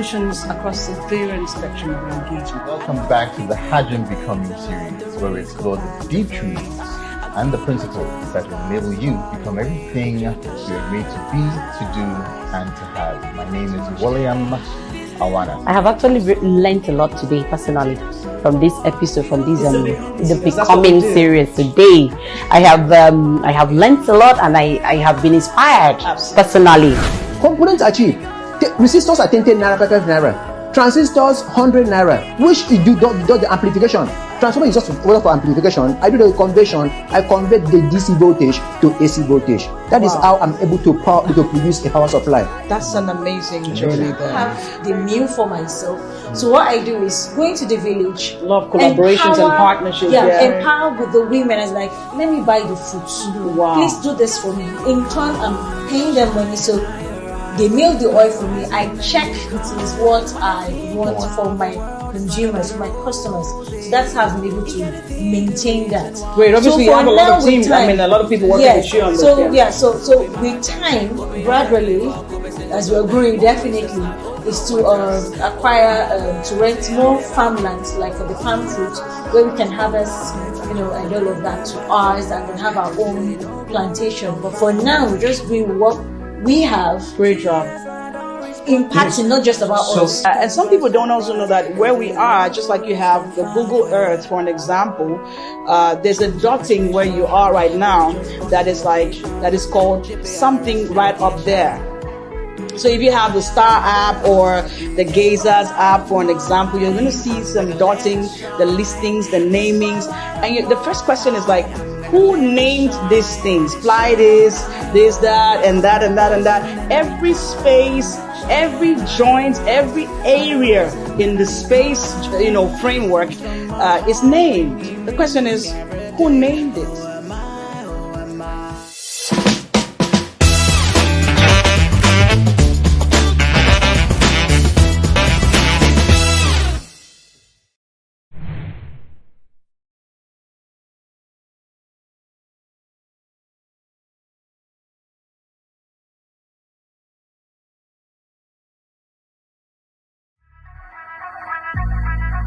solutions across a varied spectrum of engagement. Welcome back to the Hajj Becoming series, where we explore the deep truths and the principles that will enable you to become everything you are made to be, to do, and to have. My name is William Awana. I have actually learned a lot today, personally, from this episode, from this the Becoming series today. I have learned a lot, and I have been inspired personally. Components achieved. Resistors are 10 naira, 5 naira. Transistors 100 naira. Which you do the amplification. Transformer is just for amplification. I do the conversion. I convert the DC voltage to AC voltage. That is how I'm able to produce a power supply. That's an amazing journey there. I have the meal for myself. So what I do is going to the village. A lot of collaborations and partnerships. Empower with the women. It's like, let me buy the fruits. Wow. Please do this for me. In turn, I'm paying them money. So they mill the oil for me. I check it is what I want for my consumers, for my customers. So that's how I've been able to maintain that. Great. Obviously, you have a lot of teams. Time, a lot of people working with you on this. So with time, gradually, as we're growing, definitely, is to acquire, to rent more farmlands, like for the farm fruit, where we can harvest, and all of that to ours, and then have our own plantation. But for now, we're just doing what we have. Great job. Impacting not just about us. And some people don't also know that where we are, just like you have the Google Earth, for an example, there's a dotting where you are right now that is called something right up there. So if you have the Star app or the Gazers app, for an example, you're going to see some dotting, the listings, the namings. And the first question is like, who named these things? Fly this, that, and that, and that, and that. Every space, every joint, every area in the space, framework is named. The question is, who named it?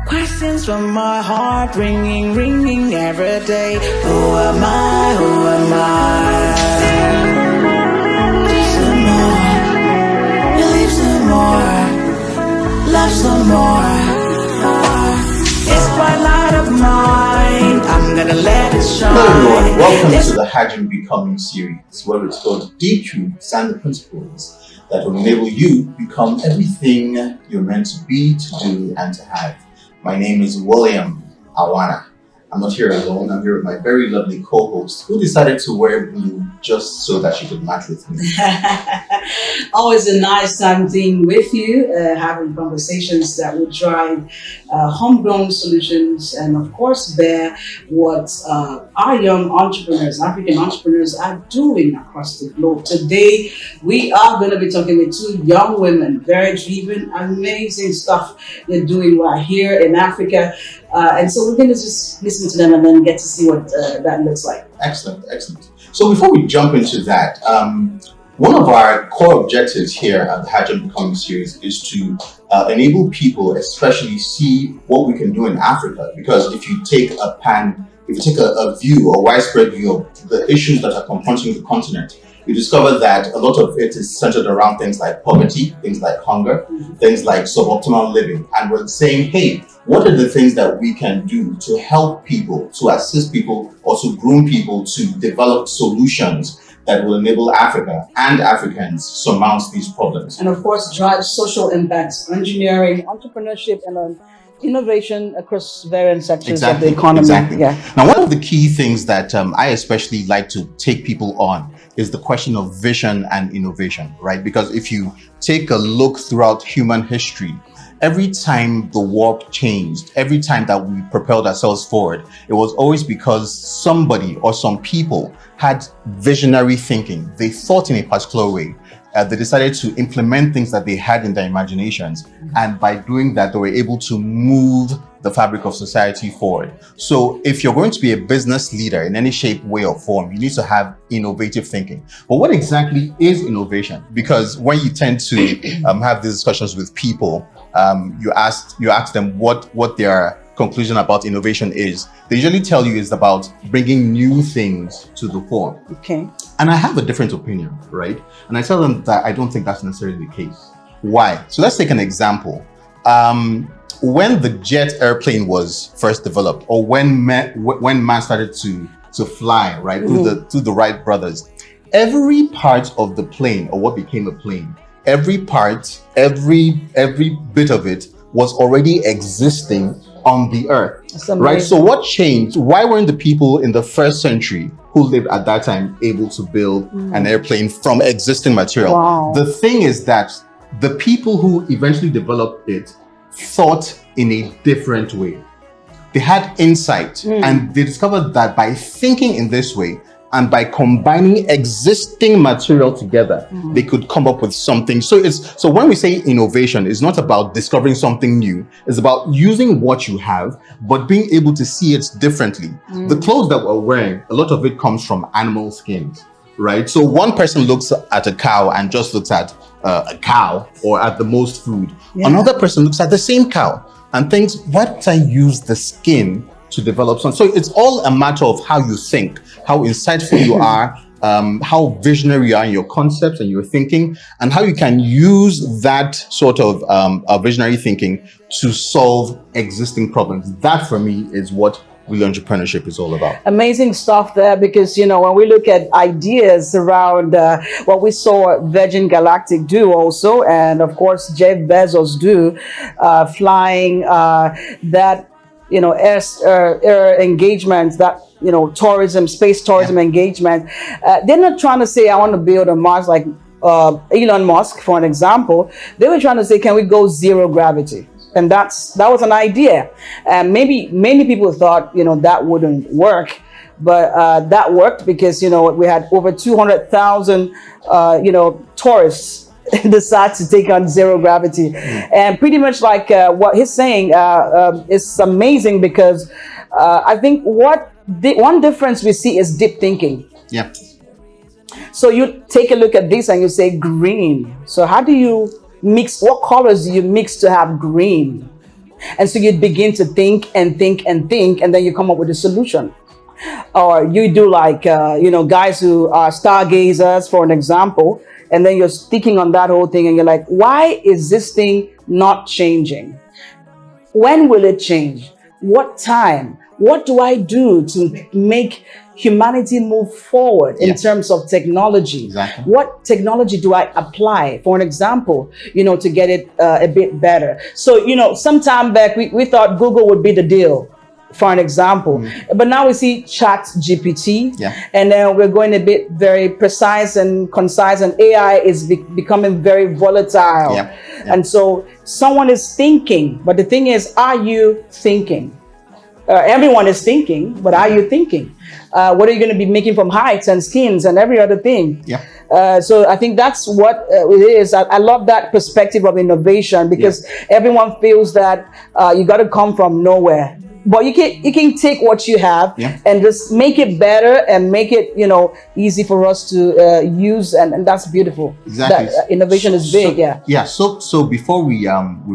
Questions from my heart, ringing every day. Who am I? Who am I? Some more, believe some more, love some more. It's twilight of mine, I'm gonna let it shine. Hello everyone, welcome to the Hajj Becoming series, where we explore the deep truths and the principles that will enable you to become everything you're meant to be, to do, and to have. My name is William Awana. I'm not here alone. I'm here with my very lovely co-host who decided to wear blue just so that she could match with me. Always a nice time being with you, having conversations that will drive homegrown solutions and, of course, bear what our young entrepreneurs, African entrepreneurs, are doing across the globe. Today, we are going to be talking with two young women, very driven, amazing stuff they're doing right here in Africa. And so we're going to just listen to them and then get to see what that looks like. Excellent. So before we jump into that, one of our core objectives here at the Hajj Becoming series is to enable people, especially, see what we can do in Africa. Because if you take a view, a widespread view of the issues that are confronting the continent, you discover that a lot of it is centered around things like poverty, things like hunger, things like suboptimal living. And we're saying, hey, what are the things that we can do to help people, to assist people, or to groom people to develop solutions that will enable Africa and Africans surmount these problems? And of course, drive social impacts, engineering, entrepreneurship, and innovation across various sectors of the economy. Exactly. Yeah. Now, one of the key things that I especially like to take people on is the question of vision and innovation, right? Because if you take a look throughout human history, every time the world changed, every time that we propelled ourselves forward, it was always because somebody or some people had visionary thinking. They thought in a particular way. They decided to implement things that they had in their imaginations. And by doing that, they were able to move the fabric of society forward. So if you're going to be a business leader in any shape, way, or form, you need to have innovative thinking. But what exactly is innovation? Because when you tend to have these discussions with people, you ask them what their conclusion about innovation is. They usually tell you it's about bringing new things to the fore. Okay. And I have a different opinion, right? And I tell them that I don't think that's necessarily the case. Why? So let's take an example. When the jet airplane was first developed, or when man started to fly, right, through the Wright brothers, every part of the plane, or what became a plane, every part, every bit of it was already existing on the earth, right? So what changed? Why weren't the people in the first century who lived at that time able to build an airplane from existing material? Wow. The thing is that the people who eventually developed it thought in a different way. They had insight, and they discovered that by thinking in this way and by combining existing material together, they could come up with something. So when we say innovation, it's not about discovering something new. It's about using what you have, but being able to see it differently. The clothes that we're wearing, a lot of it comes from animal skins, right? So one person looks at a cow and just looks at a cow, or at the most food. Another person looks at the same cow and thinks, why don't I use the skin to develop something? So it's all a matter of how you think, how insightful you are, how visionary you are in your concepts and your thinking, and how you can use that sort of visionary thinking to solve existing problems. That for me is what real entrepreneurship is all about. Amazing stuff there, because when we look at ideas around what we saw Virgin Galactic do also, and of course Jeff Bezos do, flying that air engagement, that tourism, space tourism engagement. They're not trying to say I want to build a Mars like Elon Musk, for an example. They were trying to say, can we go zero gravity? And that was an idea. And maybe many people thought that wouldn't work, but that worked because we had over 200,000 tourists decide to take on zero gravity. And pretty much like what he's saying is amazing, because I think one difference we see is deep thinking. Yeah. So you take a look at this and you say green. So how do you mix, what colors do you mix to have green? And so you begin to think and think and think, and then you come up with a solution. Or you do like guys who are stargazers, for an example, and then you're sticking on that whole thing and you're like, why is this thing not changing? When will it change? What time? What do I do to make humanity move forward in terms of technology? Exactly. What technology do I apply, for an example, to get it a bit better? So, some time back, we thought Google would be the deal, for an example. But now we see ChatGPT, and then we're going a bit very precise and concise, and AI is becoming very volatile. And so someone is thinking, but the thing is, are you thinking? Everyone is thinking, but are you thinking? What are you going to be making from hides and skins and every other thing? So I think that's what it is. I love that perspective of innovation, because everyone feels that you got to come from nowhere. But you can take what you have and just make it better and make it easy for us to use, and that's beautiful. Exactly. That, innovation is big. So before we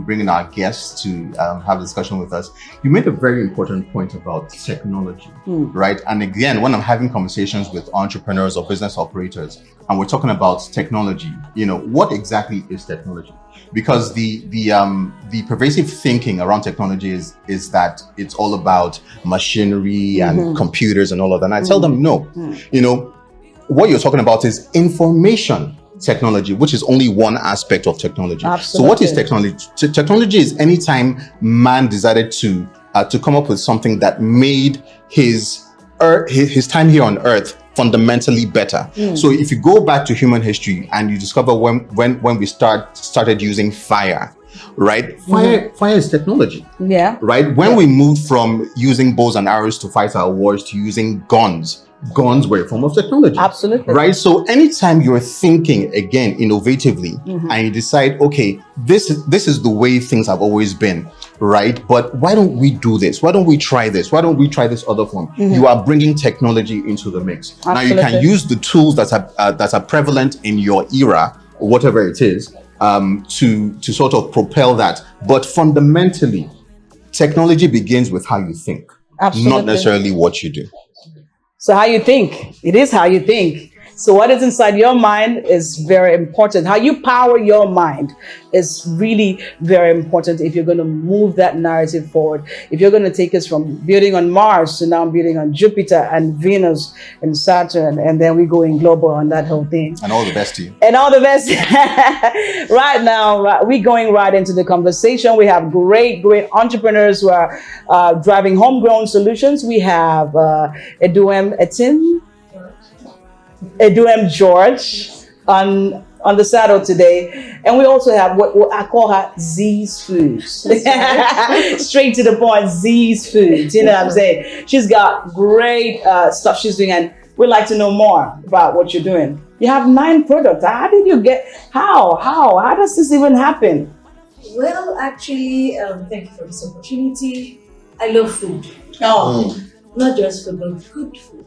bring in our guests to have a discussion with us, you made a very important point about technology, right? And again, when I'm having conversations with entrepreneurs or business operators, and we're talking about technology, what exactly is technology? Because the pervasive thinking around technology is that it's all about machinery and computers and all of that. And I tell them, no, what you're talking about is information technology, which is only one aspect of technology. Absolutely. So what is technology? Technology is anytime man decided to come up with something that made his time here on Earth fundamentally better. So if you go back to human history and you discover when we started using fire, right? Fire is technology. Right? When we moved from using bows and arrows to fight our wars to using guns were a form of technology. Absolutely. Right? So anytime you're thinking again innovatively and you decide, okay, this is the way things have always been, right? But why don't we do this? Why don't we try this? Why don't we try this other form? You are bringing technology into the mix. Now you can use the tools that are prevalent in your era, or whatever it is, to sort of propel that. But fundamentally, technology begins with how you think, not necessarily what you do. So how you think, it is how you think. So what is inside your mind is very important. How you power your mind is really very important if you're going to move that narrative forward. If you're going to take us from building on Mars to now building on Jupiter and Venus and Saturn, and then we going global on that whole thing. And all the best to you. And all the best. Right now, we're going right into the conversation. We have great entrepreneurs who are driving homegrown solutions. We have Eduem George on the saddle today, and we also have what I call her Z's Foods. Straight to the point, Z's Foods. You know what I'm saying? She's got great stuff she's doing, and we'd like to know more about what you're doing. You have 9 products. How did you get? How does this even happen? Well, actually, thank you for this opportunity. I love food. Not just food, but good food.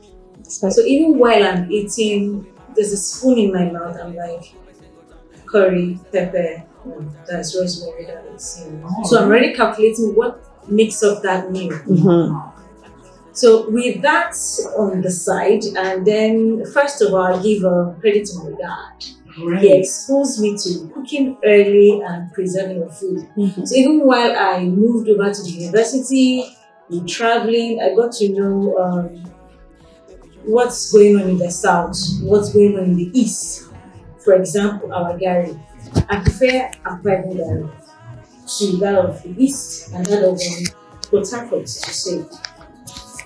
So even while I'm eating, there's a spoon in my mouth. I'm like, curry, pepper, that's rosemary, that is. So I'm already calculating what makes up that meal. So with that on the side, and then first of all, I'll give credit to my dad. He exposed me to cooking early and preserving of food. So even while I moved over to the university, traveling, I got to know what's going on in the south, what's going on in the east. For example, our Gary. I prefer Akwa Ibom Gary to that of the east and that of Port Harcourt, to say.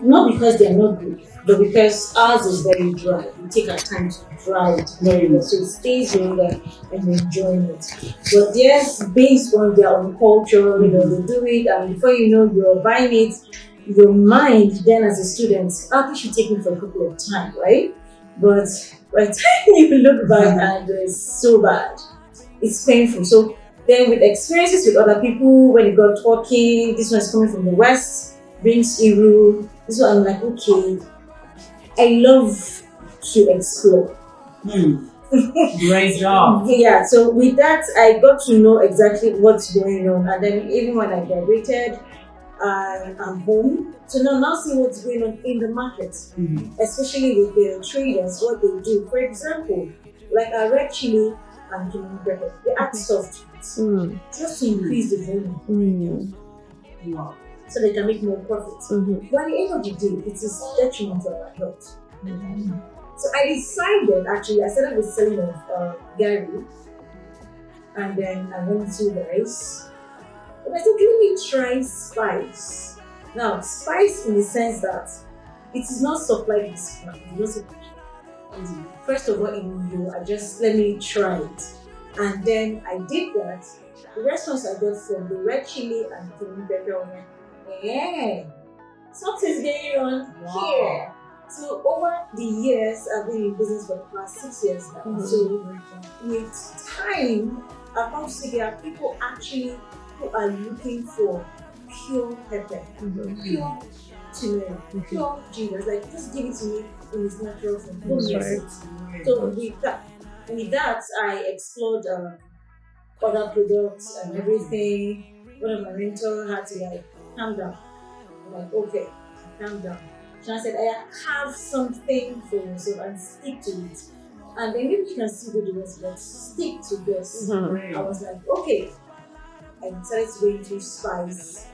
Not because they're not good, but because ours is very dry. We take our time to dry it very well, so it stays longer and we're enjoying it. But yes, based on their own culture, they do it, and before you know, you're buying it. Your mind then as a student, this should take me for a couple of time, right? But by the time you look back and it's so bad, it's painful. So then with experiences with other people, when you got talking, this one's coming from the west, brings Iru, this one I'm like, okay, I love to explore. Great job. Yeah, so with that, I got to know exactly what's going on. And then even when I graduated, I'm home to now see what's going on in the market, especially with the traders, what they do. For example, like our red chili and cumin pepper, they add soft just to increase the volume. Wow. So they can make more profits. But at the end of the day, it is detriment to our health. So I decided, actually, I started with selling of Gary, and then I went to the rice. But I said, let me try spice. Now, spice in the sense that it is not supplied with spice. First of all, let me try it. And then I did that. The response I got from the red chili and the cumin pepper, something's going on here. So over the years, I've been in business for the past 6 years now. So with time, I found there are people actually who are looking for pure pepper, pure turmeric, pure ginger. Like, just give it to me in its natural form. So with that, I explored other products and everything. One of my mentors had to calm down. I'm like, okay, calm down. So I said, I have something for yourself and stick to it. And then maybe you can still do the rest, but stick to this. I was like, okay. I decided to go into spice.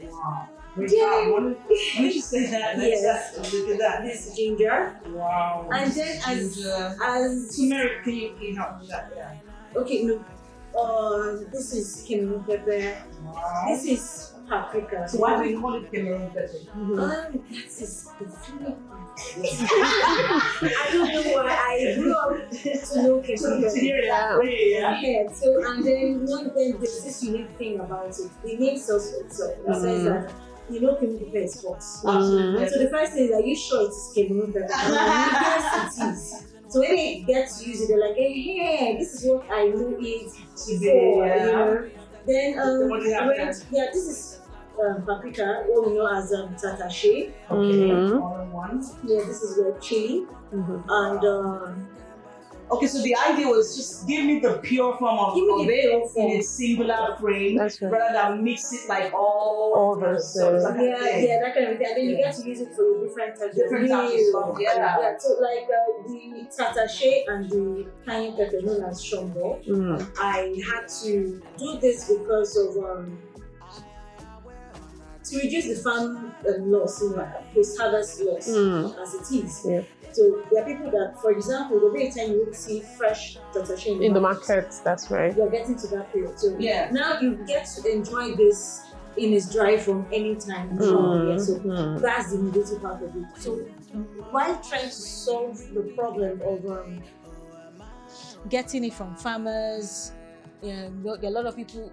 Wow. When did you say that? Yes. Look at that. This ginger. Wow. And then as turmeric, can you help with that? Yeah. Okay, no. This is cumin pepper. Wow. This is paprika. So why do we call it cumin pepper? That is the funny part. I don't know why I grew up to know cumin pepper. Yeah. So and then there's this unique thing about it. The name sells for itself. It says that cumin pepper is hot. So the first thing is, are you sure it is cumin pepper? Yes, it is. So when they get to use it, they're like, hey, this is what I know it before. Then What do you have there? yeah, this is paprika, what we know as tatache. Okay, Mhm. all in one. Yeah, this is red chili, and Okay, so the idea was just give me the pure form of Give me the pure it form. in a singular frame, That's right. rather than mix it like all those, so it's like a yeah, thing. that kind of thing. And then you get to use it for different types Different of types of meals. stuff, yeah. Yeah, so like the tatache and the cayenne pepper known as shombo, I had to do this because of to reduce the farm loss, post-harvest loss as it is. Yeah. So there are people that, for example, the very time you would see fresh tatache In the market, that's right. you're getting to that period. So Yeah. now you get to enjoy this in its dry from any time. Yeah, so that's the innovative part of it. So while trying to solve the problem of getting it from farmers, there are a lot of people.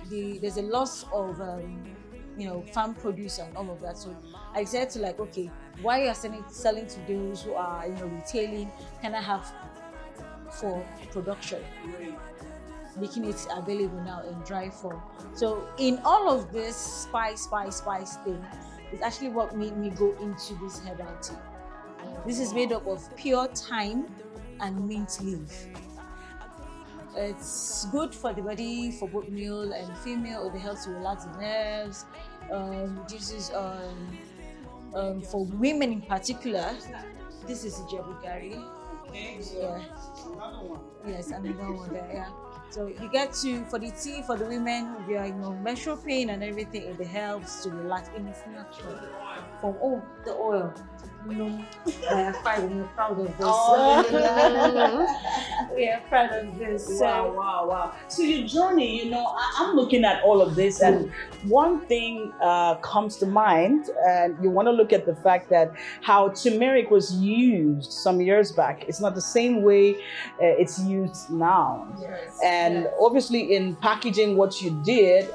There's a loss of farm produce and all of that. So I decided to okay, why are selling to those who are retailing? Can I have for production? Making it available now in dry form. So in all of this spice thing is actually what made me go into this herbal tea. This is made up of pure thyme and mint leaf. It's good for the body, for both male and female. It helps to relax the nerves. This is for women in particular. This is Ijebu Gari. Okay, so another one. Yes, another one there. Yeah. So you get to for the tea for the women, if you are menstrual pain and everything, it helps to relax. And it's natural. From the oil. We are proud of this. We are proud of this. Wow. So your journey, I'm looking at all of this, and one thing comes to mind, and you want to look at the fact that how turmeric was used some years back. It's not the same way it's used now. Yes. And obviously in packaging what you did,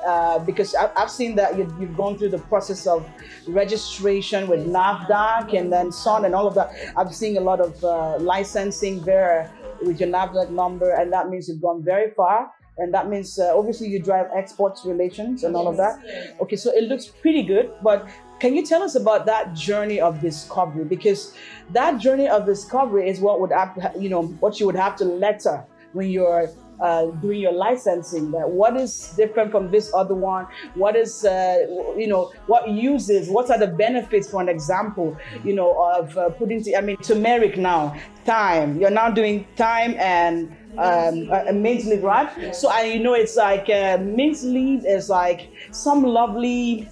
because I've seen that you've gone through the process of registration with NAFDAC and then SON and all of that. I've seen a lot of licensing there with your NAFDAC number, and that means you've gone very far. And that means obviously you drive exports relations and all of that. Yes. Okay, so it looks pretty good, but can you tell us about that journey of discovery? Because that journey of discovery is what would have to, what you would have to letter when you're doing your licensing. That what is different from this other one? What is what what are the benefits? For an example, of putting turmeric now, thyme. You're now doing thyme and mint leaf, right? Yes. So it's like mint leaf is like some lovely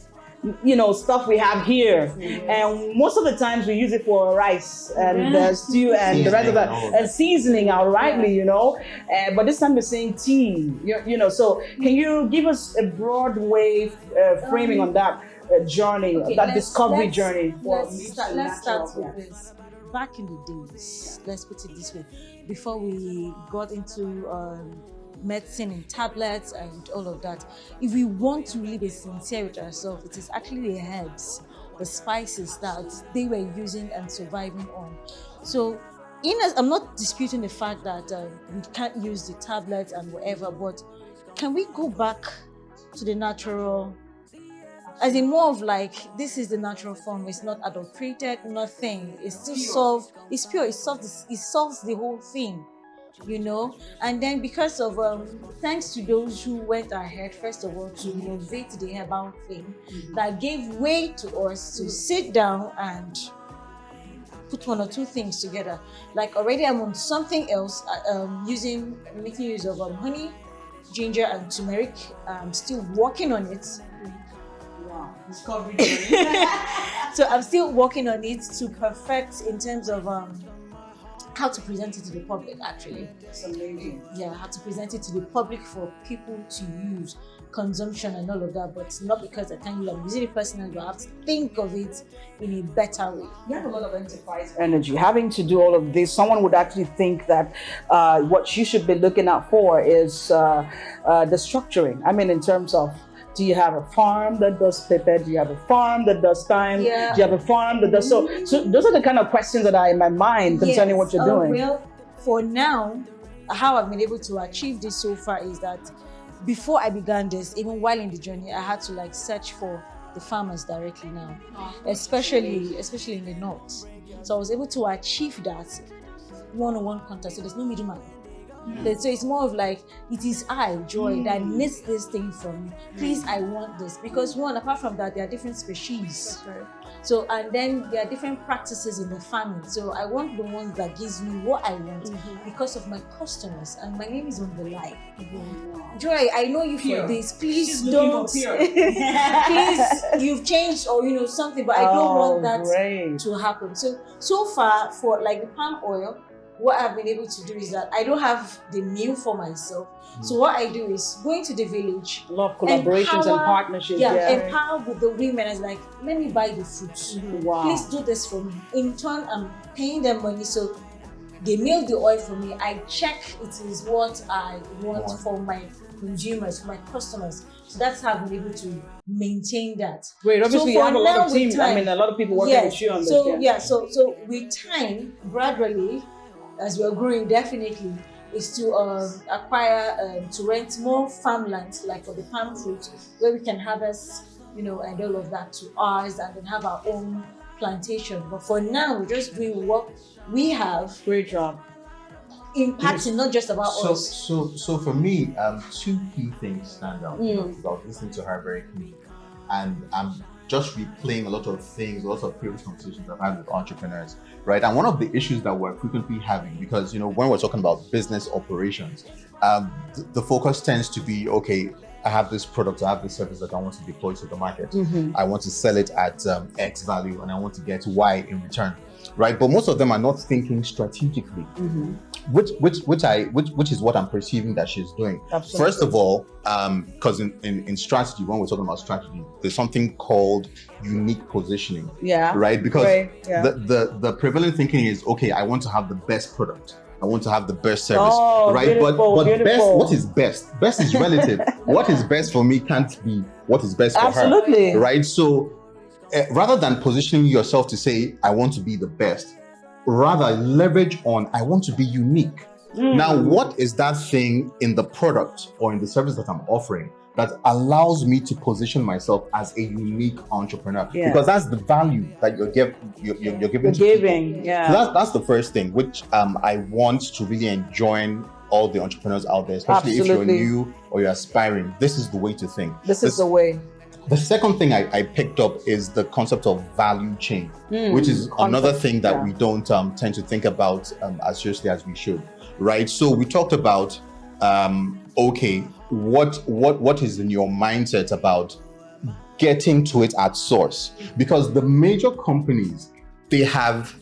stuff we have here, and most of the times we use it for rice and stew and the rest of that, and seasoning outrightly, but this time we're saying tea, so can you give us a broad way framing on that journey, discovery journey? Let's start with this. Back in the days, let's put it this way, before we got into medicine in tablets and all of that, if we want to really be sincere with ourselves, it is actually the herbs, the spices that they were using and surviving on. So I'm not disputing the fact that we can't use the tablets and whatever, but can we go back to the natural, as in more of this is the natural form, it's not adulterated, nothing, it's still it's pure, it solves the whole thing. And then because of thanks to those who went ahead first of all to innovate the herbal thing, that gave way to us to sit down and put one or two things together. Already I'm on something else, making use of honey, ginger and turmeric. I'm still working on it. Wow, discovery journey. So I'm still working on it to perfect in terms of how to present it to the public, actually. That's amazing. Yeah, how to present it to the public for people to use, consumption and all of that, but not because I can't use it. I'm using it personally, but I have to think of it in a better way. You have a lot of enterprise energy. Having to do all of this, someone would actually think that what you should be looking out for is the structuring. In terms of, do you have a farm that does pepper? Do you have a farm that does thyme? Yeah. Do you have a farm that does so those are the kind of questions that are in my mind concerning what you're doing. Well, for now, how I've been able to achieve this so far is that before I began this, even while in the journey, I had to like search for the farmers directly now, especially in the north. So I was able to achieve that one-on-one contact. So there's no middleman. So it's more of like, it is I, Joy, that needs this thing from you. Please, I want this. Because one, apart from that, there are different species. So, and then there are different practices in the farming. So I want the one that gives me what I want because of my customers. And my name is on the line. Joy, I know you for this. Please don't. Please, you've changed or something, but I don't want that to happen. So far, for like the palm oil, what I've been able to do is that I don't have the meal for myself. So what I do is go into the village. A lot of collaborations and partnerships. Empower with the women. It's like, let me buy the fruits. Wow. Please do this for me. In turn, I'm paying them money. So they mill the oil for me. I check it is what I want for my consumers, for my customers. So that's how I've been able to maintain that. Great. Obviously, you have a lot of team. A lot of people working with you on this. So with time, gradually, as we are growing, definitely is to acquire, to rent more farmland, like for the palm fruit, where we can harvest, and all of that to ours, and then have our own plantation. But for now, we're just doing what we have. Great job. Impacting not just about us. So for me, two key things stand out about listening to her very key, and I'm just replaying a lot of things, lots of previous conversations I've had with entrepreneurs, right? And one of the issues that we're frequently having, because when we're talking about business operations, the focus tends to be, okay, I have this product, I have this service that I want to deploy to the market. I want to sell it at X value, and I want to get Y in return, right? But most of them are not thinking strategically. Which is what I'm perceiving that she's doing. Absolutely. First of all, because in strategy, when we're talking about strategy, there's something called unique positioning. Yeah. Right? Because the prevalent thinking is, okay, I want to have the best product. I want to have the best service. Right? But best, what is best? Best is relative. What is best for me can't be what is best for her. Right? So rather than positioning yourself to say, I want to be the best, rather leverage on, I want to be unique. Now, what is that thing in the product or in the service that I'm offering that allows me to position myself as a unique entrepreneur? Because that's the value that you're giving to people. So that's the first thing, which I want to really enjoin all the entrepreneurs out there, especially if you're new or you're aspiring. This is the way to think. This is the way. The second thing I picked up is the concept of value chain, which is another thing that we don't tend to think about as seriously as we should, right? So we talked about, okay, what is in your mindset about getting to it at source? Because the major companies, they have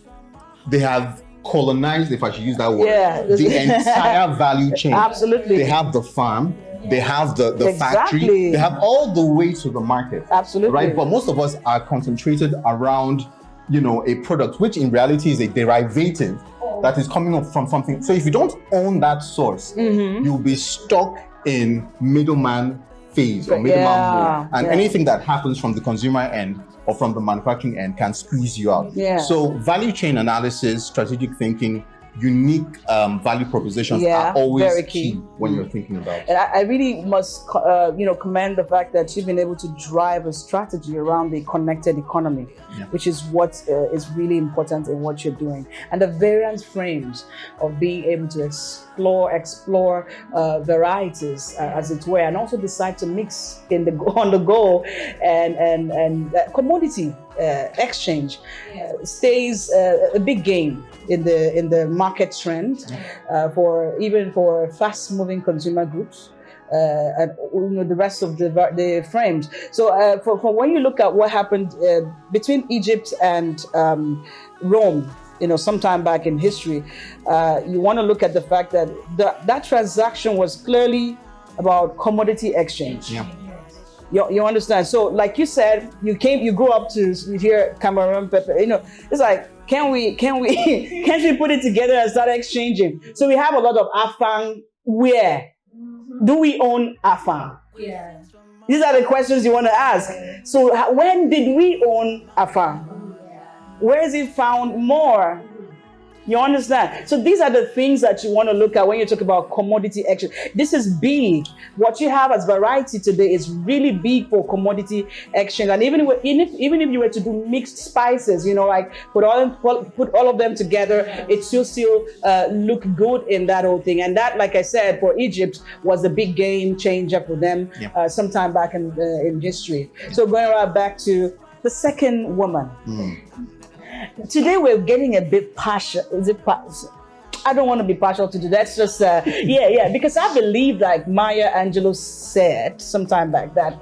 colonized, if I should use that word, the entire value chain. Absolutely. They have the farm. They have the factory, they have all the way to the market. Absolutely. Right? But most of us are concentrated around, a product, which in reality is a derivative that is coming up from something. So if you don't own that source, you'll be stuck in middleman phase or middleman mode. And anything that happens from the consumer end or from the manufacturing end can squeeze you out. So value chain analysis, strategic thinking, unique value propositions are always very key when you're thinking about it. And I really must commend the fact that you've been able to drive a strategy around the connected economy, which is what is really important in what you're doing, and the variant frames of being able to explore varieties as it were, and also decide to mix on the go, and commodity exchange stays a big game in the market trend for fast moving consumer goods and the rest of the frames. So for when you look at what happened between Egypt and Rome, sometime back in history, you want to look at the fact that that transaction was clearly about commodity exchange. You understand? So, like you said, you grew up to hear Cameroon pepper. It's like, can't we put it together and start exchanging? So we have a lot of afang. Where do we own afang? These are the questions you want to ask. So when did we own afang? Where is it found more? You understand? So these are the things that you want to look at when you talk about commodity exchange. This is big. What you have as variety today is really big for commodity exchange. And even if you were to do mixed spices, like put all of them together, it still look good in that whole thing. And that, like I said, for Egypt was a big game changer for them sometime back in history. So going right back to the second woman. Today we're getting a bit partial. I don't want to be partial to do that. It's just because I believe, like Maya Angelou said sometime back, that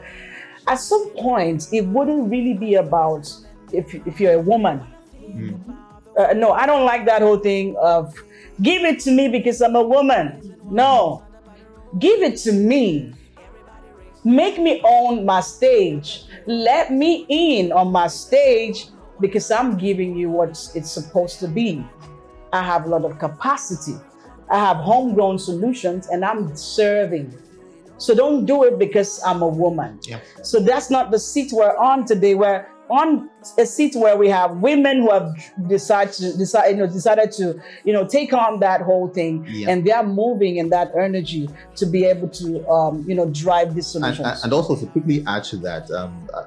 at some point it wouldn't really be about if you're a woman. No, I don't like that whole thing of give it to me because I'm a woman. No, give it to me. Make me own my stage. Let me in on my stage because I'm giving you what it's supposed to be. I have a lot of capacity. I have homegrown solutions and I'm serving. So don't do it because I'm a woman. So that's not the seat we're on today. We're on a seat where we have women who have decided to take on that whole thing, and they are moving in that energy to be able to drive these solutions. And also to quickly add to that,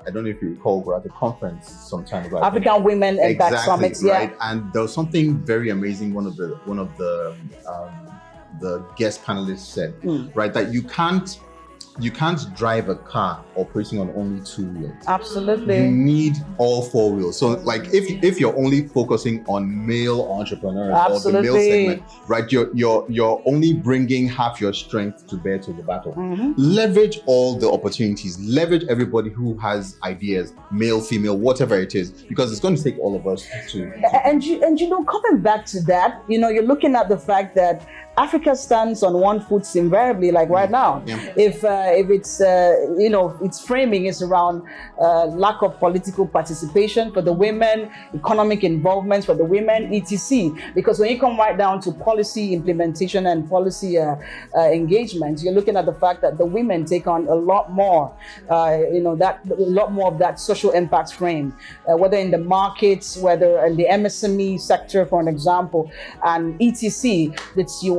I don't know if you recall, we're at a conference sometime about African Women Impact Summits, right? And there was something very amazing. One of the guest panelists said, right, that you can't drive a car operating on only 2 wheels. Absolutely. You need all 4 wheels. So like if you're only focusing on male entrepreneurs or the male segment, right, you're only bringing half your strength to bear to the battle. Leverage all the opportunities. Leverage everybody who has ideas, male, female, whatever it is, because it's going to take all of us to and coming back to that, you're looking at the fact that Africa stands on one foot invariably, like right now. If it's its framing is around lack of political participation for the women, economic involvement for the women, etc. Because when you come right down to policy implementation and policy engagement, you're looking at the fact that the women take on a lot more, a lot more of that social impact frame, whether in the markets, whether in the MSME sector, for an example, and etc.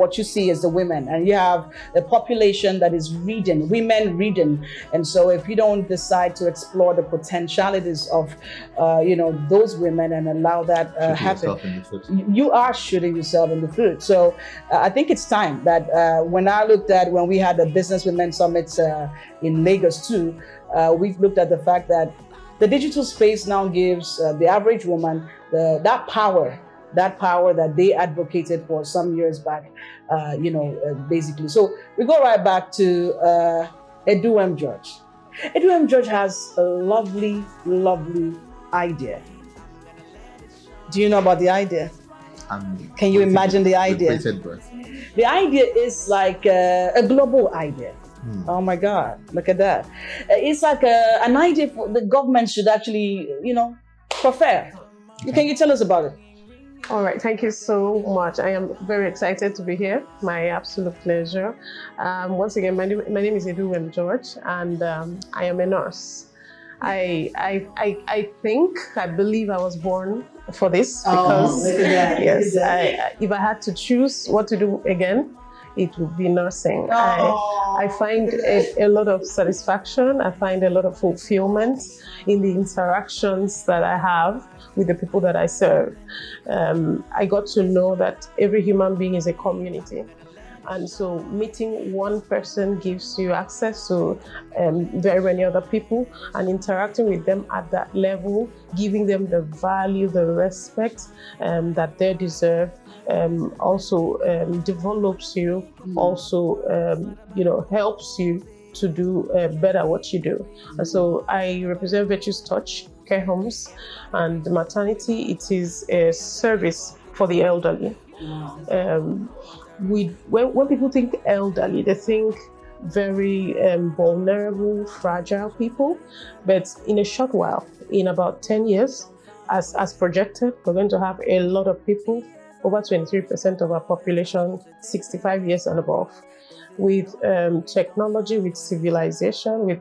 What you see is the women, and you have a population that is women reading, and so if you don't decide to explore the potentialities of those women and allow that happen, you are shooting yourself in the foot. So I think it's time that when we had the Business Women Summit in Lagos too, we've looked at the fact that the digital space now gives the average woman that power that they advocated for some years back, basically. So we go right back to Edu M. George. Edu M. George has a lovely, lovely idea. Do you know about the idea? Can you imagine the idea? The idea is like a global idea. Oh my God, look at that. It's like an idea for the government should actually, prefer. Can you tell us about it? All right, thank you so much. I am very excited to be here. My absolute pleasure. Once again, my name is Edu M. George, and I am a nurse. I believe I was born for this because if I had to choose what to do again, it would be nursing. I find a lot of satisfaction. I find a lot of fulfillment in the interactions that I have with the people that I serve. I got to know that every human being is a community. And so meeting one person gives you access to very many other people, and interacting with them at that level, giving them the value, the respect that they deserve, also develops you, also helps you to do better what you do. And so I represent Virtue's Touch Care Homes, and maternity, it is a service for the elderly. When people think elderly, they think very vulnerable, fragile people. But in a short while, in about 10 years, as projected, we're going to have a lot of people, over 23% of our population, 65 years and above. With technology, with civilization, with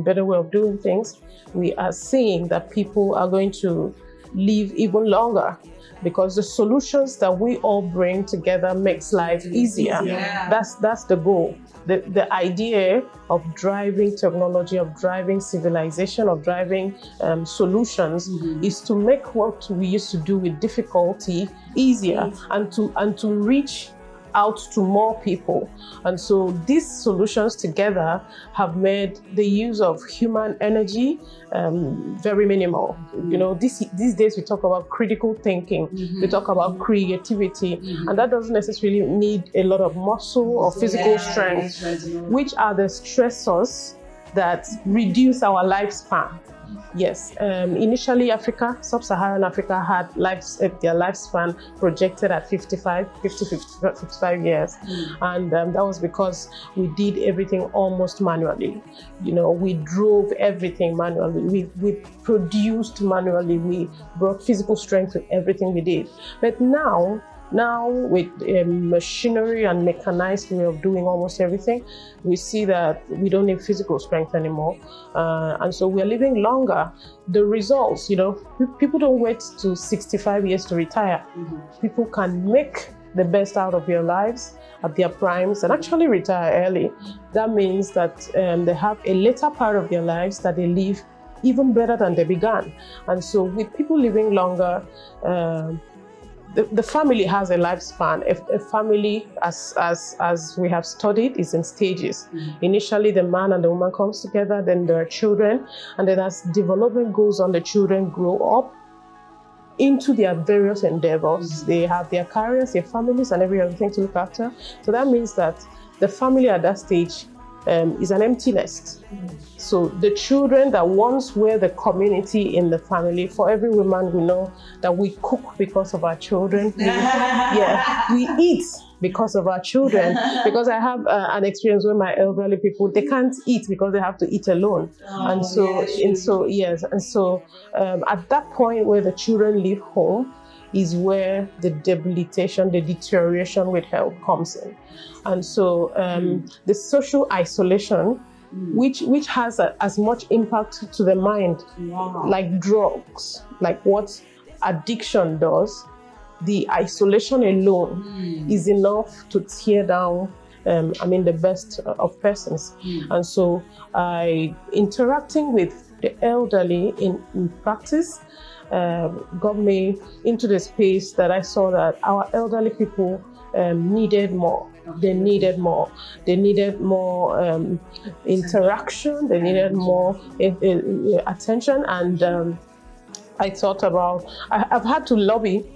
better way of doing things, we are seeing that people are going to live even longer, because the solutions that we all bring together makes life easier. Yeah. That's the goal. The idea of driving technology, of driving civilization, of driving solutions is to make what we used to do with difficulty easier, and to reach out to more people. And so these solutions together have made the use of human energy very minimal. You know, these days we talk about critical thinking, we talk about creativity, and that doesn't necessarily need a lot of muscle or physical strength, which are the stressors that reduce our lifespan. Yes, initially Sub-Saharan Africa had their lifespan projected at 55 years. And that was because we did everything almost manually. You know, we drove everything manually. We produced manually. We brought physical strength to everything we did. But now with machinery and mechanized way of doing almost everything, we see that we don't need physical strength anymore. And so we're living longer. The results, you know, people don't wait to 65 years to retire. People can make the best out of their lives at their primes and actually retire early. That means that they have a later part of their lives that they live even better than they began. And so with people living longer, the family has a lifespan. A family, as we have studied, is in stages. Initially, the man and the woman comes together, then there are children, and then as development goes on, the children grow up into their various endeavors. They have their careers, their families, and every other thing to look after. So that means that the family at that stage is an empty nest. So the children that once were the community in the family, for every woman we know that we cook because of our children. We eat because of our children. Because I have an experience with my elderly people, they can't eat because they have to eat alone. And so at that point where the children leave home is where the debilitation, the deterioration with health comes in. And so the social isolation, which has as much impact to the mind, like drugs, like what addiction does, the isolation alone is enough to tear down the best of persons. And so interacting with the elderly in practice got me into the space that I saw that our elderly people needed more. They needed more. They needed more interaction. They needed more attention. And I thought about, I've had to lobby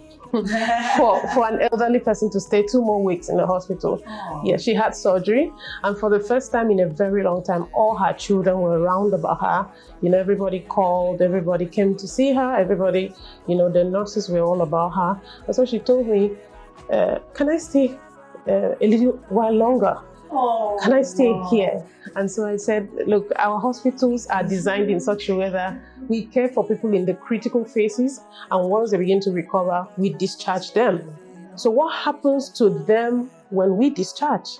for an elderly person to stay 2 more weeks in the hospital. Yeah, she had surgery, and for the first time in a very long time, all her children were around about her. You know, everybody called, everybody came to see her, everybody, you know, the nurses were all about her. And so she told me, can I stay a little while longer? Can I stay here? And so I said, look, our hospitals are designed in such a way that we care for people in the critical phases, and once they begin to recover, we discharge them. So what happens to them when we discharge?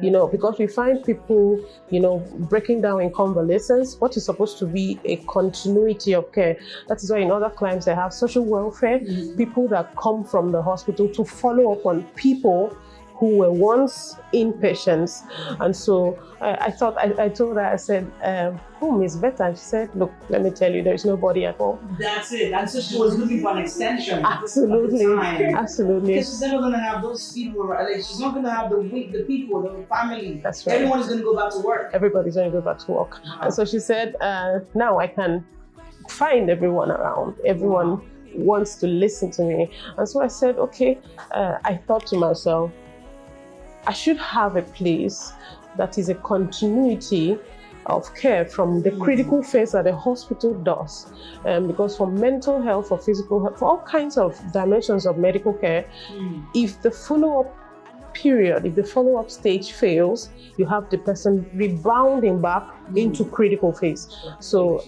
You know, because we find people, you know, breaking down in convalescence, what is supposed to be a continuity of care. That is why in other climes they have social welfare, people that come from the hospital to follow up on people who were once inpatients. And so I thought, I told her, I said, home is better. And she said, look, let me tell you, there's nobody at home. That's it. And so she was looking for an extension. Absolutely. Absolutely. Because she's never going to have those people, like, she's not going to have the people, the family. That's right. Everyone is going to go back to work. Everybody's going to go back to work. And so she said, now I can find everyone around. Everyone wants to listen to me. And so I said, okay, I thought to myself, I should have a place that is a continuity of care from the critical phase that the hospital does. Because for mental health, for physical health, for all kinds of dimensions of medical care, if the follow-up period, if the follow-up stage fails, you have the person rebounding back into critical phase. So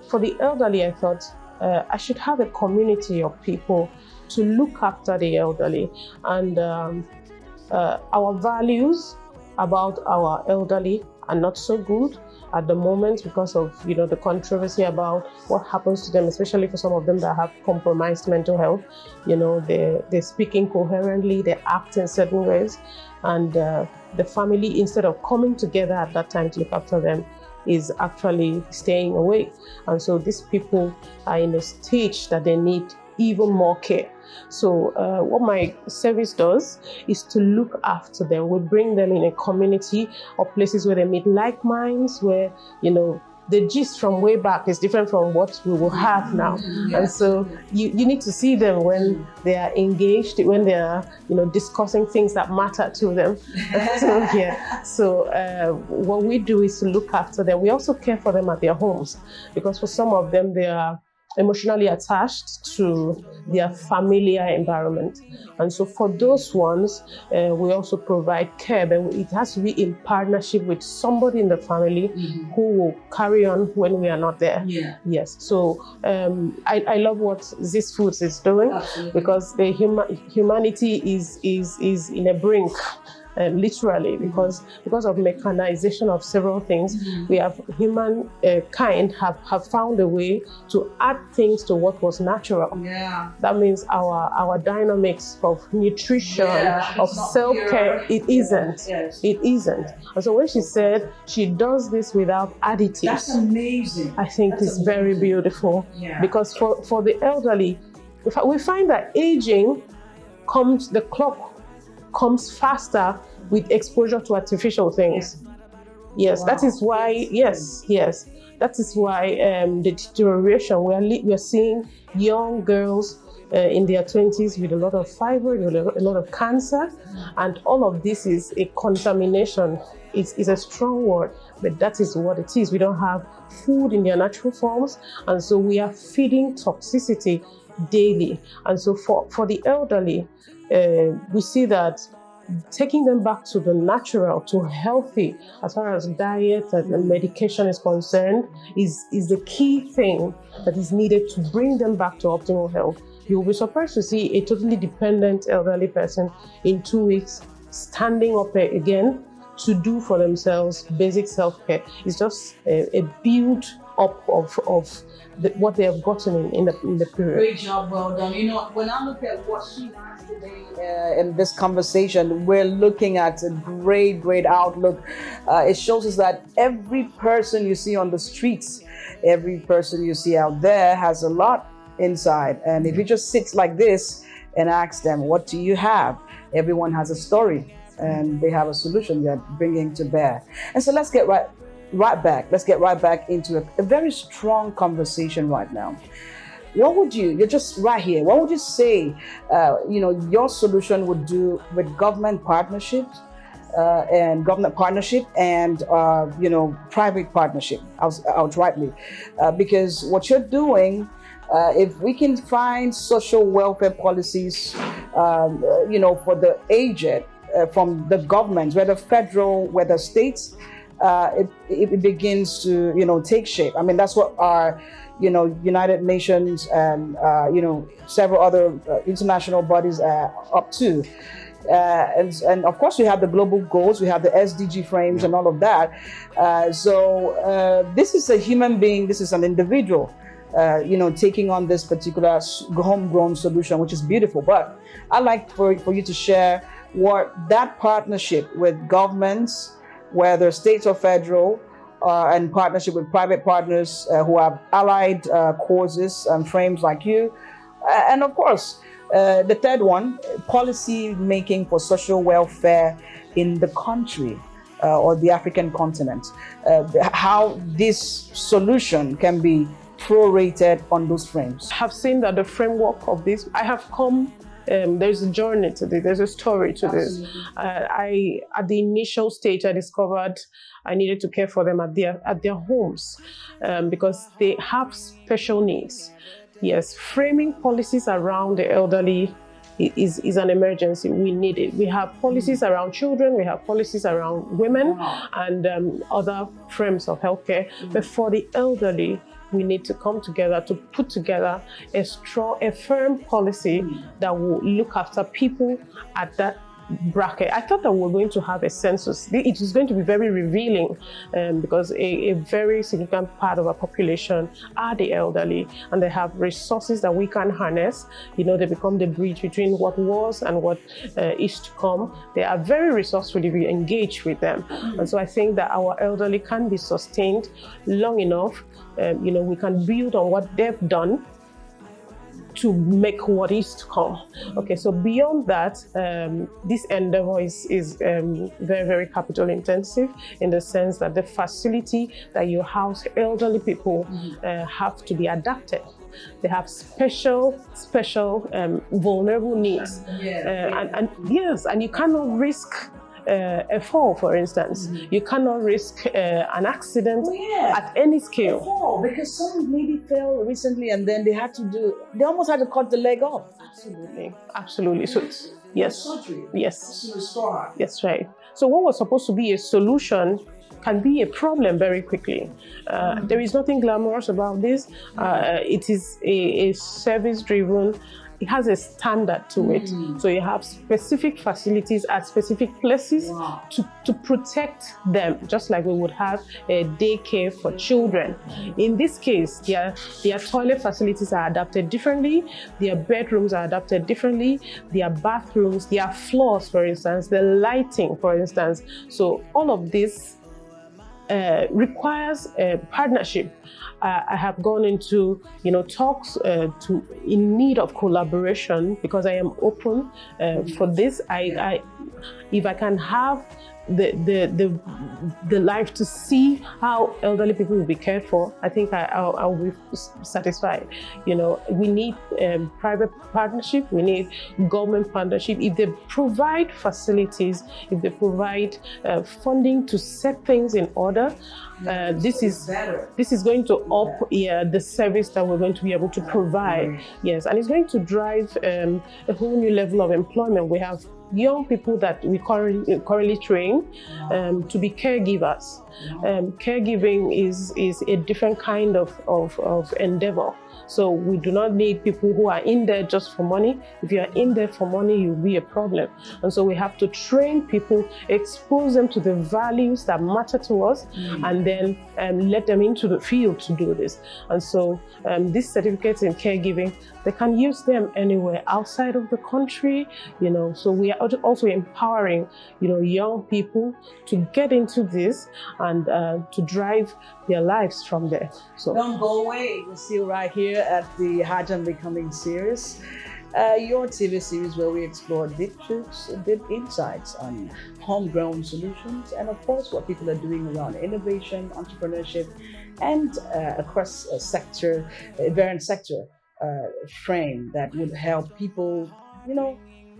for the elderly, I thought I should have a community of people to look after the elderly. And our values about our elderly are not so good at the moment because of the controversy about what happens to them, especially for some of them that have compromised mental health. They're speaking coherently, they act in certain ways, and the family, instead of coming together at that time to look after them, is actually staying away. And so these people are in a stage that they need even more care. So what my service does is to look after them. We bring them in a community or places where they meet like minds, where the gist from way back is different from what we will have now. And so you need to see them when they are engaged, when they are discussing things that matter to them. So what we do is to look after them. We also care for them at their homes, because for some of them they are emotionally attached to their familiar environment. And so for those ones, we also provide care, but it has to be in partnership with somebody in the family who will carry on when we are not there. Yes. So I love what Zis Foods is doing, because the humanity is in a brink. Literally, because of mechanization of several things, we have humankind have found a way to add things to what was natural. That means our dynamics of nutrition, of self-care, it isn't. It isn't. And so when she said she does this without additives, that's amazing. I think it's very beautiful. Because for the elderly, we find that aging the clock comes faster with exposure to artificial things. That is why, that is why the deterioration, we are seeing young girls in their 20s with a lot of fibroid, with a lot of cancer, and all of this is a contamination. It's a strong word, but that is what it is. We don't have food in their natural forms, and so we are feeding toxicity daily. And so for the elderly, we see that taking them back to the natural, to healthy, as far as diet and medication is concerned, is the key thing that is needed to bring them back to optimal health. You'll be surprised to see a totally dependent elderly person in 2 weeks standing up again to do for themselves basic self-care. It's just a build up of what they have gotten in the period. Great job, well done. When I look at what she has today in this conversation, we're looking at a great outlook. It shows us that every person you see on the streets, every person you see out there has a lot inside. And if you just sit like this and ask them, what do you have? Everyone has a story and they have a solution they're bringing to bear. And so let's get right back. Let's get right back into a very strong conversation right now. What would you're just right here, what would you say, your solution would do with government partnerships and private partnership outrightly? Because what you're doing, if we can find social welfare policies, for the aged, from the governments, whether federal, whether states, it begins to, take shape. I mean, that's what our, United Nations and, several other international bodies are up to. And of course, we have the global goals, we have the SDG frames and all of that. So this is a human being, this is an individual, taking on this particular homegrown solution, which is beautiful. But I'd like for you to share what that partnership with governments, whether states or federal, and partnership with private partners who have allied causes and frames like you. And of course, the third one, policy making for social welfare in the country or the African continent. How this solution can be prorated on those frames. I have seen that the framework of this, I have come, there's a journey to this, there's a story to this. At the initial stage, I discovered I needed to care for them at their homes because they have special needs. Yes, framing policies around the elderly is an emergency. We need it. We have policies around children, we have policies around women and other frames of healthcare. But for the elderly, we need to come together to put together a firm policy that will look after people at bracket. I thought that we were going to have a census. It is going to be very revealing because a very significant part of our population are the elderly, and they have resources that we can harness. You know, they become the bridge between what was and what is to come. They are very resourceful if we engage with them. And so I think that our elderly can be sustained long enough. You know, we can build on what they've done to make what is to come. Okay, so beyond that, this endeavor is very, very capital intensive, in the sense that the facility that you house elderly people have to be adapted. They have special vulnerable needs. And yes, and you cannot risk a fall, for instance. You cannot risk an accident at any scale. A fall, because some maybe fell recently and then they almost had to cut the leg off. Absolutely. So yes, surgery. Yes, to restore her. That's right. So what was supposed to be a solution can be a problem very quickly. There is nothing glamorous about this. It is a service-driven. It has a standard to it. So you have specific facilities at specific places to protect them, just like we would have a daycare for children. In this case, their toilet facilities are adapted differently, their bedrooms are adapted differently, their bathrooms, their floors, for instance, the lighting, for instance. So all of this requires a partnership. I have gone into, talks in need of collaboration, because I am open for this. If I can have the life to see how elderly people will be cared for, I think I'll be satisfied. We need private partnership, we need government partnership. If they provide facilities, if they provide funding to set things in order, this is going to up the service that we're going to be able to provide. Yes, and it's going to drive a whole new level of employment. We have young people that we currently train to be caregivers. Caregiving is a different kind of endeavor. So we do not need people who are in there just for money. If you are in there for money, you'll be a problem. And so we have to train people, expose them to the values that matter to us, and then let them into the field to do this. And so these certificates in caregiving, they can use them anywhere outside of the country, So we are also empowering, young people to get into this and to drive their lives from there. So don't go away. We're still right here at the Hajam Becoming series, your TV series where we explore deep truths, deep insights on homegrown solutions, and of course what people are doing around innovation, entrepreneurship, and across a sector, a variant sector frame that would help people,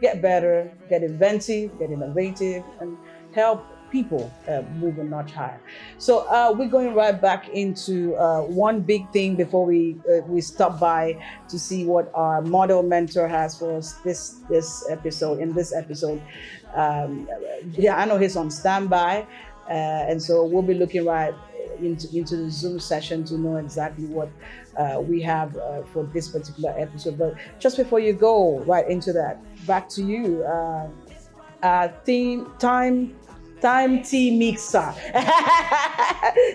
get better, get inventive, get innovative, and help people move a notch higher. So we're going right back into one big thing before we stop by to see what our model mentor has for us this episode. In this episode, I know he's on standby, and so we'll be looking right into the Zoom session to know exactly what we have for this particular episode. But just before you go right into that, back to you. Time tea mixer.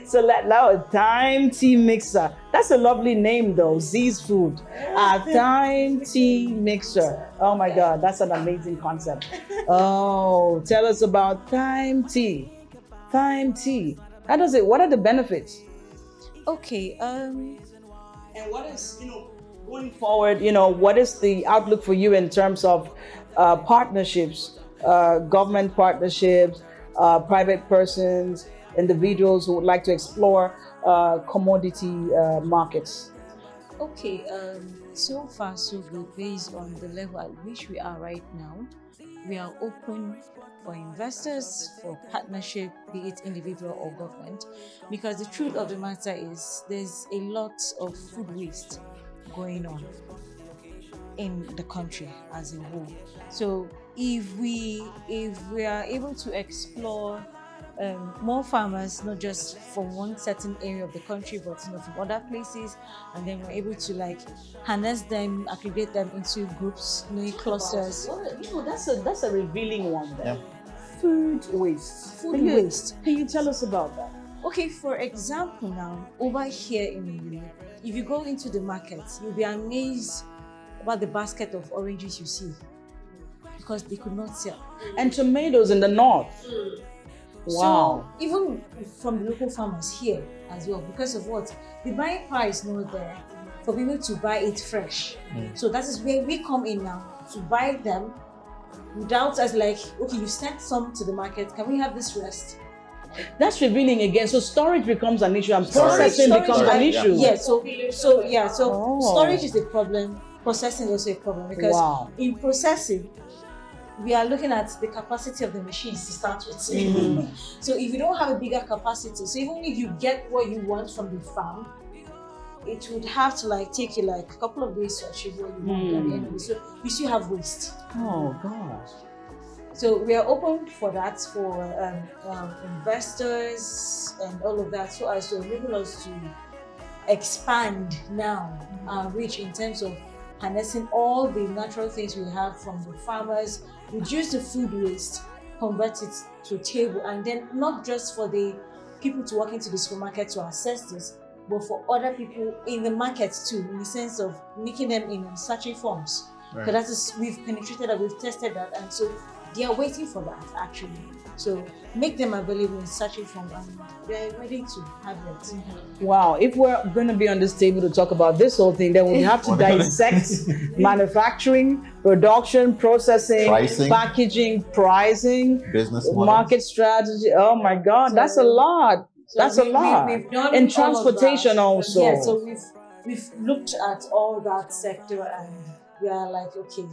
So now time tea mixer. That's a lovely name though. Z's Food. Time tea mixer. Oh my God, that's an amazing concept. Oh, tell us about time tea. Time tea. How does it? What are the benefits? Okay. And what is going forward? What is the outlook for you in terms of partnerships, government partnerships? Private persons, individuals who would like to explore commodity markets? Okay, so far so good. Based on the level at which we are right now, we are open for investors, for partnership, be it individual or government, because the truth of the matter is there's a lot of food waste going on in the country as a whole. So if we are able to explore more farmers, not just from one certain area of the country, but from other places, and then we're able to like harness them, aggregate them into groups, in clusters. That's a revealing one there. Yeah. Food waste. Food waste. Can you tell us about that? Okay, for example, now over here in the, if you go into the market, you'll be amazed about the basket of oranges you see, because they could not sell. And tomatoes in the north. Wow. So even from the local farmers here as well, because of what? The buying power is not there for people to buy it fresh. So that is where we come in now, to buy them without us like, okay, you sent some to the market, can we have this rest? That's revealing again. So storage becomes an issue and processing becomes an issue. Yeah, so storage is a problem, processing is also a problem, because in processing, we are looking at the capacity of the machines to start with. So if you don't have a bigger capacity, so even if you get what you want from the farm, it would have to like take you like a couple of days to achieve what you want at the end of it. So you still have waste. Oh gosh. So we are open for that, for investors and all of that, so as to enable us to expand now our reach in terms of harnessing all the natural things we have from the farmers, reduce the food waste, convert it to a table, and then not just for the people to walk into the supermarket to access this, but for other people in the market too, in the sense of making them in sachet forms. Right. So that is, we've penetrated that, we've tested that, and so they are waiting for that actually. So make them available in sachet form, and they're ready to have it. Wow, if we're going to be on this table to talk about this whole thing, then we have to dissect manufacturing, production, processing, Pricing. packaging, pricing, Business models. market strategy. Oh my God, that's a lot. So That's a lot. We've done And all of transportation that. also. Yeah, so we've looked at all that sector, and we are like, okay,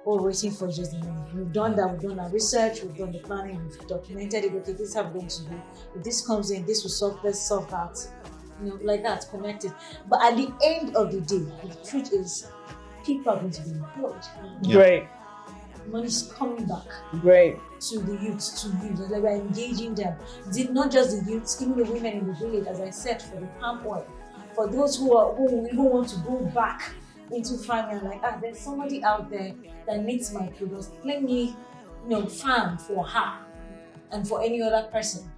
all we're waiting for is just the money. We've done that, we've done our research, we've done the planning, we've documented it. Okay, this is how we're going to do. If this comes in, this will solve this, solve that. Like that, connected. But at the end of the day, the truth is, people are going to be employed. Yeah. Great, Money's coming back great. to the youth, like we're engaging them. Not just the youth, even the women in the village, as I said, for the palm oil. For those who even want to go back into farming, like, there's somebody out there that needs my products. Let me, farm for her and for any other person.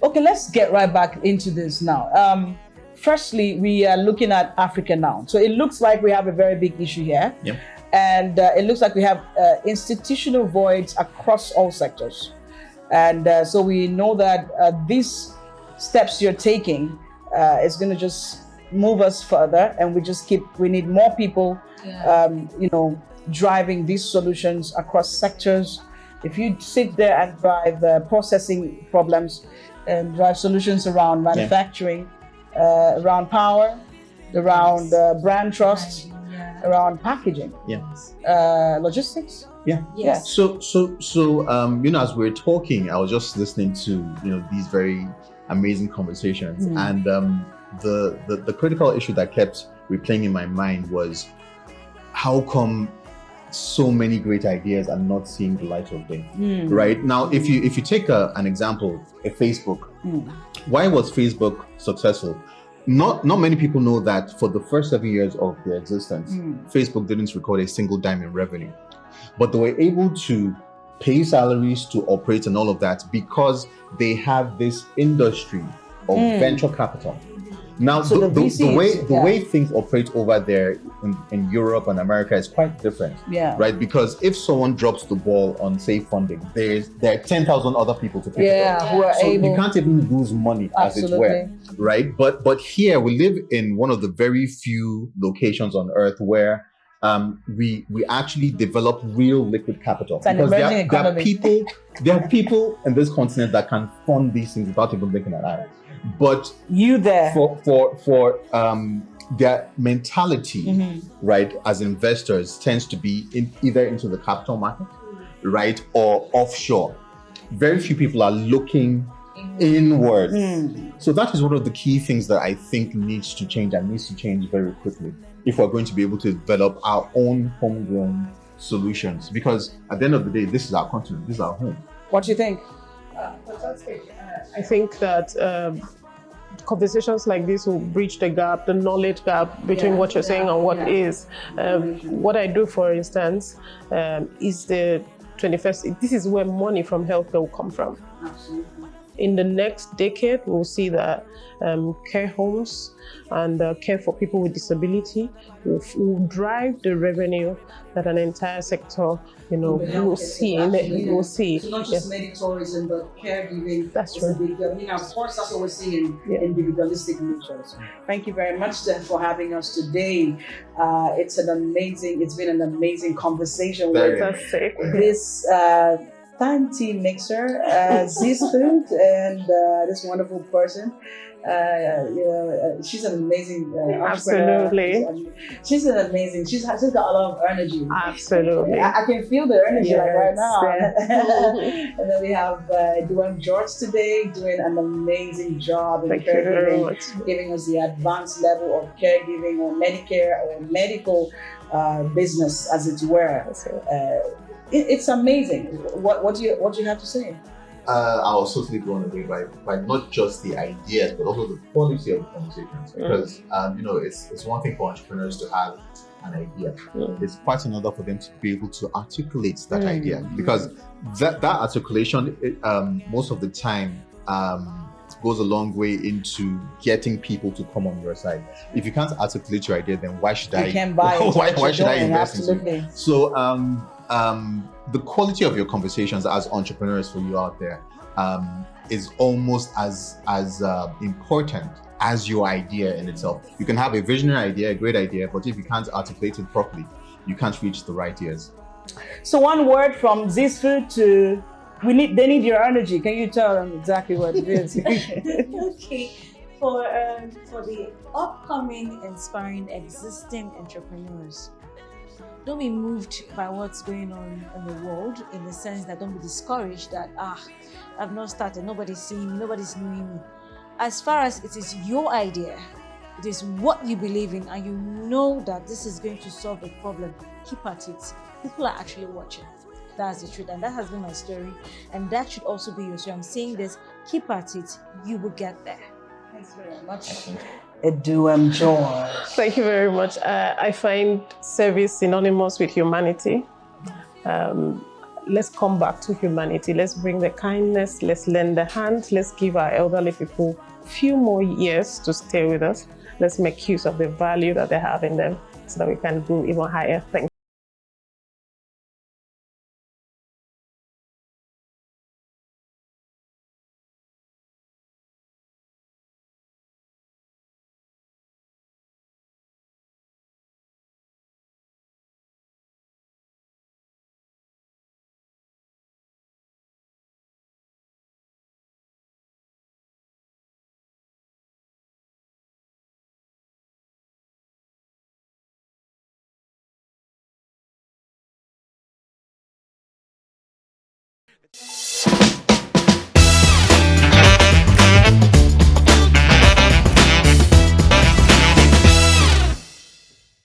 Okay, let's get right back into this now. Firstly, we are looking at Africa now. So it looks like we have a very big issue here. Yep. And it looks like we have institutional voids across all sectors. And so we know that these steps you're taking is going to just move us further. And we need more people, driving these solutions across sectors. If you sit there and drive processing problems and drive solutions around manufacturing, around power, around brand trust, around packaging, logistics. Yeah. Yes. So, as we're talking, I was just listening to, these very amazing conversations, and the critical issue that kept replaying in my mind was, how come so many great ideas are not seeing the light of day? Right now, if you take an example, a Facebook, why was Facebook successful? Not many people know that for the first 7 years of their existence, Facebook didn't record a single dime in revenue. But they were able to pay salaries to operate and all of that because they have this industry of venture capital. Now, So the way things operate over there in Europe and America is quite different, right? Because if someone drops the ball on, say, funding, there are 10,000 other people to pick it up. who are So able. you can't even lose money, as it were, right? But here we live in one of the very few locations on earth where we actually develop real liquid capital, It's an because emerging economy. there are people in this continent that can fund these things without even blinking an eye. But You there. for their mentality, right, as investors tends to be either into the capital market, right, or offshore. Very few people are looking inward. So that is one of the key things that I think needs to change, and needs to change very quickly if we're going to be able to develop our own homegrown solutions. Because at the end of the day, this is our continent, this is our home. What do you think? Fantastic. I think that conversations like this will bridge the gap, the knowledge gap between what you're saying and what is. What I do, for instance, is the 21st. This is where money from healthcare will come from. Absolutely. In the next decade, we'll see that care homes and care for people with disability will drive the revenue that an entire sector, will see. We'll see. So not just medical tourism, but caregiving. That's is true. a big, of course, that's what we're seeing in individualistic nature. So thank you very much, Steph, for having us today. It's been an amazing conversation with Fantastic. this Time Tea Mixer, Ziz Food, and this wonderful person. She's an amazing entrepreneur. Absolutely. She's got a lot of energy. Absolutely. I can feel the energy right now. Yes. And then we have Duane George today doing an amazing job in Thank you very caregiving, much. giving us the advanced level of caregiving or Medicare or medical business, as it were. It's amazing. What do you have to say? I was totally blown away by not just the ideas, but also the quality of the conversations. Because it's one thing for entrepreneurs to have an idea. It's quite another for them to be able to articulate that idea. Because that articulation, most of the time, goes a long way into getting people to come on your side. If you can't articulate your idea, then why should I? Can't buy why should I invest Absolutely. in you? So the quality of your conversations as entrepreneurs for you out there is almost as important as your idea in itself. You can have a visionary idea, a great idea, but if you can't articulate it properly, you can't reach the right ears. So one word from Ziz Food to they need your energy. Can you tell them exactly what it is? Okay, for the upcoming, inspiring, existing entrepreneurs, don't be moved by what's going on in the world, in the sense that don't be discouraged that I've not started, nobody's seeing me, nobody's knowing me. As far as it is your idea, it is what you believe in, and you know that this is going to solve a problem, keep at it. People are actually watching. That's the truth, and that has been my story, and that should also be your story. I'm saying this, keep at it, you will get there. Thanks very much. Duane George. Thank you very much. I find service synonymous with humanity. Let's come back to humanity. Let's bring the kindness. Let's lend a hand. Let's give our elderly people a few more years to stay with us. Let's make use of the value that they have in them so that we can go even higher. Thank you.